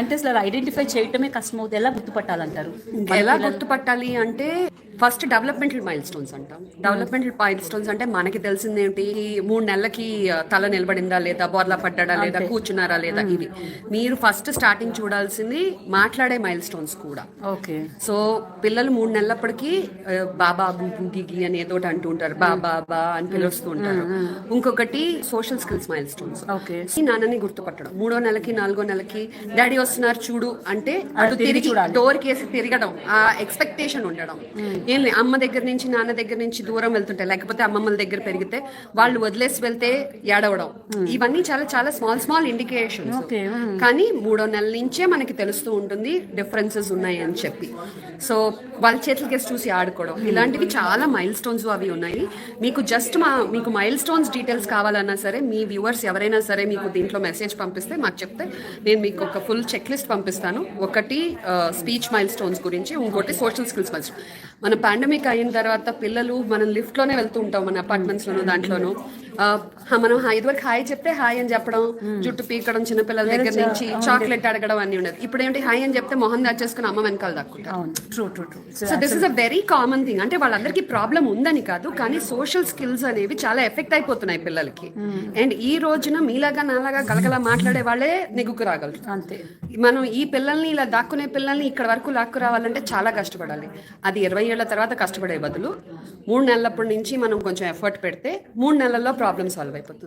అంటే అసలు ఐడెంటిఫై చేయటమే కష్టం అవుతుంది. ఎలా గుర్తుపట్టాలంటారు? ఎలా గుర్తుపట్టాలి అంటే ఫస్ట్ డెవలప్మెంటల్ మైల్ స్టోన్స్ అంటాం. డెవలప్మెంటల్ మైల్ స్టోన్స్ అంటే మనకి తెలిసిందేంటి, 3 నెలలకి తల నిలబడిందా లేదా, బోర్లా పడ్డా లేదా, కూర్చున్నారా లేదా, ఇవి. మీరు ఫస్ట్ స్టార్టింగ్ చూడాల్సింది మాట్లాడే మైల్ స్టోన్స్ కూడా. ఓకే. సో పిల్లలు 3 నెలలప్పటికి బాబా బూబు గిగి అని ఏదో అంటూ ఉంటారు, బాబా బా అని పిలుస్తూ ఉంటారు. ఇంకొకటి social skills mile stones. Okay. నాన్నని గుర్తుపట్టడం, 3వ నెలకి 4వ నెలకి డాడీ వస్తున్నారు చూడు అంటే అటు తిరిగి డోర్ కేసి తిరగడం, ఆ ఎక్స్పెక్టేషన్ ఉండడం. ఏం లేదు, అమ్మ దగ్గర నుంచి నాన్న దగ్గర నుంచి దూరం వెళ్తుంటాయి, లేకపోతే అమ్మమ్మల దగ్గర పెరిగితే వాళ్ళు వదిలేసి వెళ్తే ఏడవడం, ఇవన్నీ చాలా చాలా స్మాల్ స్మాల్ ఇండికేషన్స్. కానీ 3వ నెల నుంచే మనకి తెలుస్తూ ఉంటుంది డిఫరెన్సెస్ ఉన్నాయి అని చెప్పి. సో వాళ్ళ చేతులకేసి చూసి ఆడుకోవడం, ఇలాంటివి చాలా మైల్ స్టోన్స్ అవి ఉన్నాయి. మీకు జస్ట్ మీకు మైల్ స్టోన్స్ డీటెయిల్స్ కావాలన్నా సరే, మీ వ్యూవర్స్ ఎవరైనా సరే మీకు దీంట్లో మెసేజ్ పంపిస్తే మాకు చెప్తే నేను మీకు ఒక ఫుల్ చెక్ లిస్ట్ పంపిస్తాను. ఒకటి స్పీచ్ మైల్ స్టోన్స్ గురించి, ఇంకోటి సోషల్ స్కిల్స్ మైల్ స్టోన్స్. మన పాండమిక్ అయిన తర్వాత పిల్లలు మనం లిఫ్ట్లోనే వెళ్తూ ఉంటాం, మన అపార్ట్మెంట్స్లోనూ దాంట్లోనూ. మనం ఇదివరకు హాయ్ చెప్తే హాయ్ అని చెప్పడం, జుట్టు పీకడం, చిన్నపిల్లల దగ్గర నుంచి చాక్లెట్ అడగడం అన్నీ ఉండదు. ఇప్పుడు ఏంటి, హాయ్ అని చెప్తే మొహం దాచేసుకుని అమ్మ వెనకాల దాక్కుంటారు. So this is a very common thing. అంటే వాళ్ళందరికీ ప్రాబ్లం ఉందని కాదు, కానీ సోషల్ స్కిల్స్ అనేవి చాలా ఎఫెక్ట్ అయిపోతున్నాయి పిల్లలకి. అండ్ ఈ రోజున మీలాగా నాలాగా గలగలా మాట్లాడే వాళ్ళే నెగ్గుకు రాగలరు. అంతే. మనం ఈ పిల్లల్ని ఇలా దాక్కునే పిల్లల్ని ఇక్కడ వరకు లాక్కు రావాలంటే చాలా కష్టపడాలి. అది 20 ఏళ్ల తర్వాత కష్టపడే బదులు 3 నెలలప్పటి నుంచి మనం కొంచెం ఎఫర్ట్ పెడితే 3 నెలల్లో ప్రాబ్లం సాల్వ్ అయిపోతుంది.